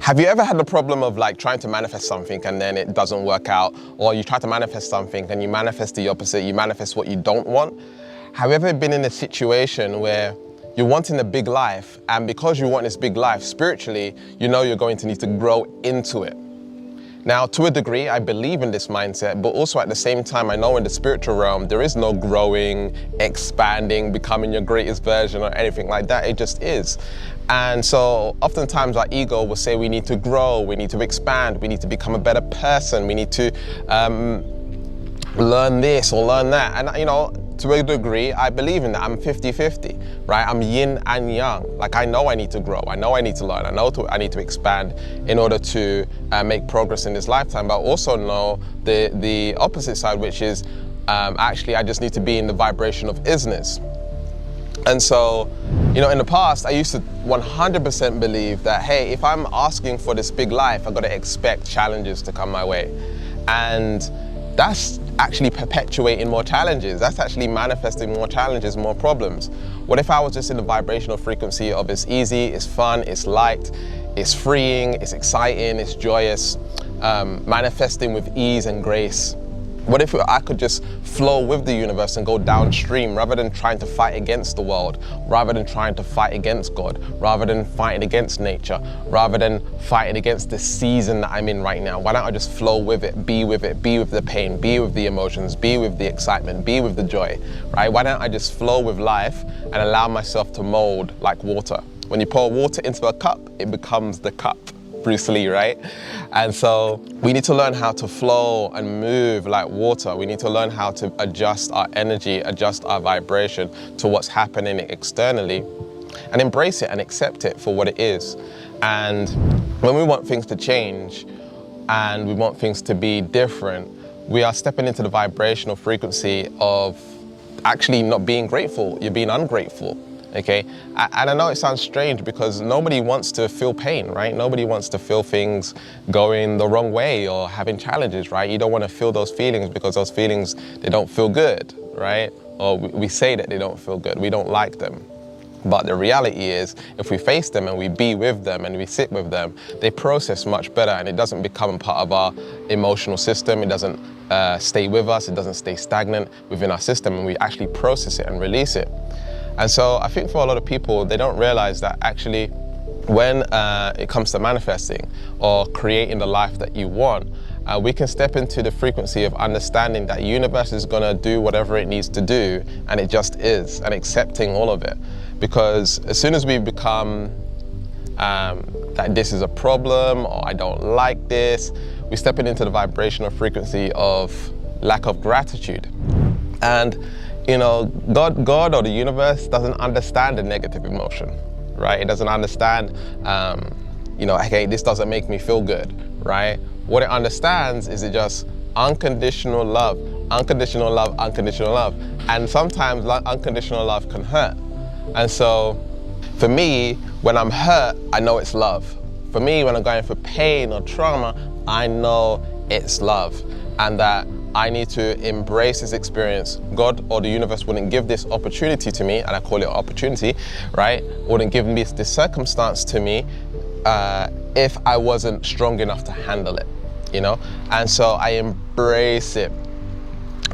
Have you ever had the problem of like trying to manifest something and then it doesn't work out, or you try to manifest something and you manifest the opposite, you manifest what you don't want? Have you ever been in a situation where you're wanting a big life, and because you want this big life spiritually, you know you're going to need to grow into it? Now, to a degree, I believe in this mindset, but also at the same time, I know in the spiritual realm, there is no growing, expanding, becoming your greatest version or anything like that. It just is. And so oftentimes our ego will say we need to grow, we need to expand, we need to become a better person, we need to learn this or learn that. And you know, to a degree, I believe in that. I'm 50-50, right? I'm yin and yang. Like, I know I need to grow. I know I need to learn. I need to expand in order to make progress in this lifetime. But I also know the opposite side, which is actually I just need to be in the vibration of isness. And so, you know, in the past, I used to 100% believe that, hey, if I'm asking for this big life, I've got to expect challenges to come my way. And that's actually perpetuating more challenges. That's actually manifesting more challenges, more problems. What if I was just in the vibrational frequency of it's easy, it's fun, it's light, it's freeing, it's exciting, it's joyous, manifesting with ease and grace? What if I could just flow with the universe and go downstream rather than trying to fight against the world, rather than trying to fight against God, rather than fighting against nature, rather than fighting against the season that I'm in right now? Why don't I just flow with it, be with the pain, be with the emotions, be with the excitement, be with the joy, right? Why don't I just flow with life and allow myself to mold like water? When you pour water into a cup, it becomes the cup. Bruce Lee, right? And so we need to learn how to flow and move like water. We need to learn how to adjust our energy, adjust our vibration to what's happening externally, and embrace it and accept it for what it is. And when we want things to change and we want things to be different, we are stepping into the vibrational frequency of actually not being grateful. You're being ungrateful. Okay, and I know it sounds strange because nobody wants to feel pain, right? Nobody wants to feel things going the wrong way or having challenges, right? You don't want to feel those feelings because those feelings, they don't feel good, right? Or we say that they don't feel good, we don't like them. But the reality is, if we face them and we be with them and we sit with them, they process much better, and it doesn't become part of our emotional system. It doesn't stay with us, it doesn't stay stagnant within our system, and we actually process it and release it. And so I think for a lot of people, they don't realize that actually when it comes to manifesting or creating the life that you want, we can step into the frequency of understanding that the universe is going to do whatever it needs to do, and it just is, and accepting all of it. Because as soon as we become that this is a problem, or I don't like this, we're stepping into the vibrational frequency of lack of gratitude. And you know, God or the universe doesn't understand a negative emotion, right? It doesn't understand, you know, okay, this doesn't make me feel good, right? What it understands is it just unconditional love, unconditional love, unconditional love. And sometimes unconditional love can hurt. And so for me, when I'm hurt, I know it's love. For me, when I'm going through pain or trauma, I know it's love, and that I need to embrace this experience. God or the universe wouldn't give this opportunity to me, and I call it opportunity, right? Wouldn't give me this circumstance to me if I wasn't strong enough to handle it, you know? And so I embrace it.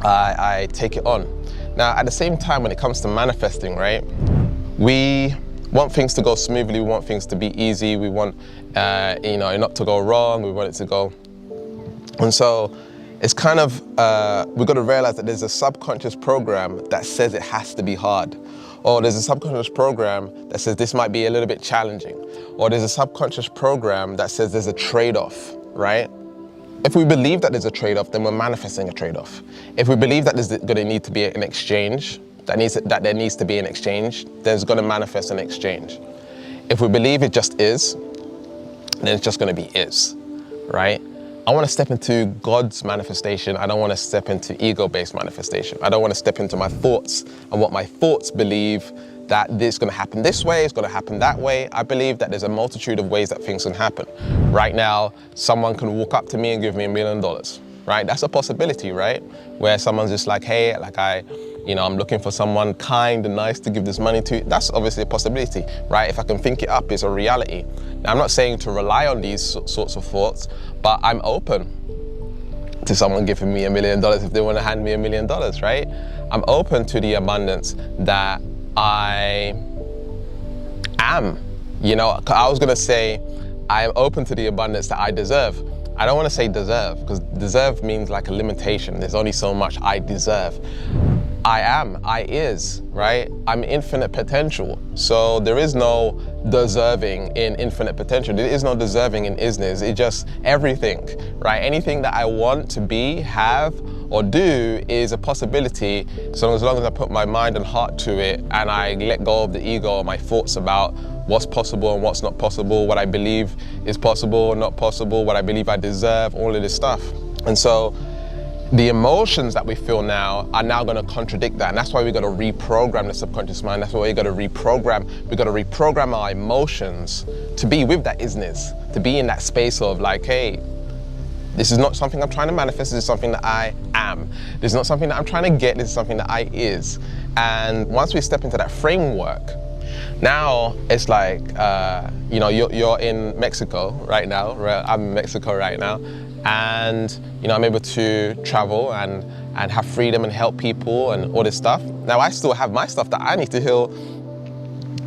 I take it on. Now, at the same time, when it comes to manifesting, right? We want things to go smoothly. We want things to be easy. We want, you know, not to go wrong. We want it to go. And so it's kind of, we've got to realize that there's a subconscious program that says it has to be hard. Or there's a subconscious program that says this might be a little bit challenging. Or there's a subconscious program that says there's a trade-off, right? If we believe that there's a trade-off, then we're manifesting a trade-off. If we believe that there's going to need to be an exchange, that there needs to be an exchange, there's going to manifest an exchange. If we believe it just is, then it's just going to be is, right? I want to step into God's manifestation. I don't want to step into ego-based manifestation. I don't want to step into my thoughts and what my thoughts believe that this is going to happen this way, it's going to happen that way. I believe that there's a multitude of ways that things can happen. Right now, someone can walk up to me and give me $1 million, right? That's a possibility, right? Where someone's just like, hey, like you know, I'm looking for someone kind and nice to give this money to. That's obviously a possibility, right? If I can think it up, it's a reality. Now, I'm not saying to rely on these sorts of thoughts, but I'm open to someone giving me $1 million if they want to hand me $1 million, right? I'm open to the abundance that I am. You know, I was gonna say, I am open to the abundance that I deserve. I don't want to say deserve, because deserve means like a limitation. There's only so much I deserve. I am, I is, right? I'm infinite potential. So there is no deserving in infinite potential. There is no deserving in isness. It's just everything, right? Anything that I want to be, have, or do is a possibility, so as long as I put my mind and heart to it and I let go of the ego or my thoughts about what's possible and what's not possible, what I believe is possible or not possible, what I believe I deserve, all of this stuff. And so the emotions that we feel now are now going to contradict that. And that's why we got to reprogram the subconscious mind. That's why we got to reprogram. We got to reprogram our emotions to be with that isness, to be in that space of like, hey, this is not something I'm trying to manifest. This is something that I am. This is not something that I'm trying to get. This is something that I is. And once we step into that framework, now it's like, you know, you're in Mexico right now. I'm in Mexico right now. And, you know, I'm able to travel and have freedom and help people and all this stuff. Now, I still have my stuff that I need to heal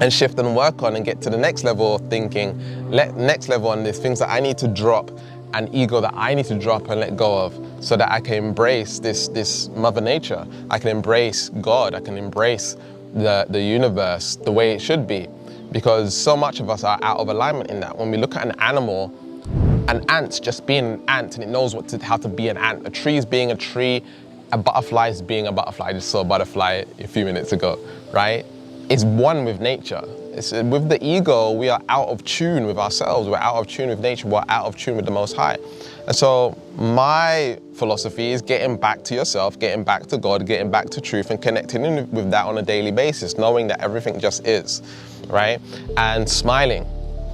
and shift and work on and get to the next level of thinking, next level on these things that I need to drop, and ego that I need to drop and let go of, so that I can embrace this Mother Nature. I can embrace God. I can embrace the universe the way it should be, because so much of us are out of alignment in that. When we look at an animal, an ant's just being an ant and it knows how to be an ant. A tree is being a tree, a butterfly is being a butterfly. I just saw a butterfly a few minutes ago, right? It's one with nature. With the ego, we are out of tune with ourselves. We're out of tune with nature. We're out of tune with the Most High. And so my philosophy is getting back to yourself, getting back to God, getting back to truth, and connecting in with that on a daily basis, knowing that everything just is, right? And smiling.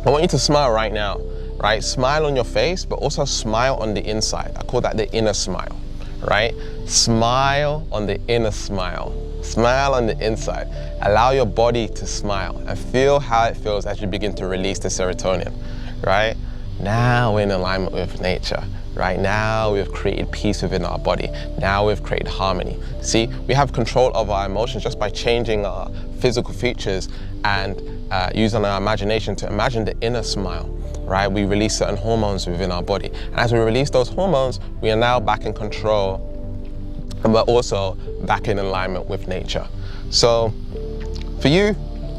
I want you to smile right now, right? Smile on your face, but also smile on the inside. I call that the inner smile, right? Smile on the inner smile. Smile on the inside. Allow your body to smile and feel how it feels as you begin to release the serotonin, right? Now we're in alignment with nature. Right now we've created peace within our body. Now we've created harmony. See, we have control of our emotions just by changing our physical features and using our imagination to imagine the inner smile, right? We release certain hormones within our body. And as we release those hormones, we are now back in control, and we're also back in alignment with nature. So for you,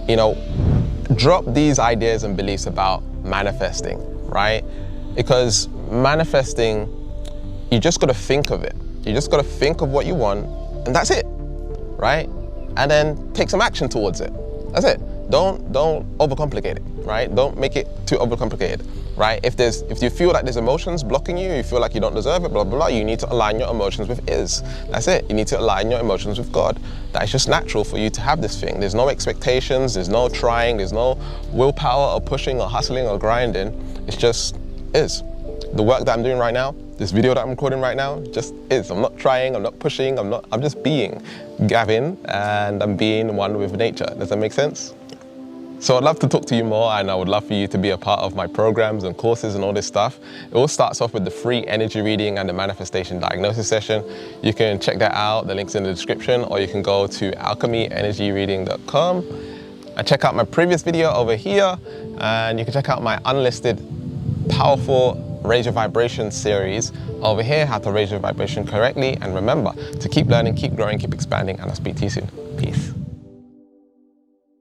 you know, drop these ideas and beliefs about manifesting, right? Because manifesting, you just got to think of it. You just got to think of what you want, and that's it, right? And then take some action towards it. That's it. Don't overcomplicate it, right? Don't make it too overcomplicated, right? If you feel like there's emotions blocking you, you feel like you don't deserve it, blah, blah, blah, you need to align your emotions with is. That's it. You need to align your emotions with God. That is just natural for you to have this thing. There's no expectations, there's no trying, there's no willpower or pushing or hustling or grinding. It's just is. The work that I'm doing right now, this video that I'm recording right now, just is. I'm not trying, I'm not pushing, I'm just being Gavin, and I'm being one with nature. Does that make sense? So I'd love to talk to you more, and I would love for you to be a part of my programs and courses and all this stuff. It all starts off with the free energy reading and the manifestation diagnosis session. You can check that out, the link's in the description, or you can go to alchemyenergyreading.com and check out my previous video over here, and you can check out my unlisted powerful Raise Your Vibration series over here, how to raise your vibration correctly. And remember to keep learning, keep growing, keep expanding, and I'll speak to you soon. Peace.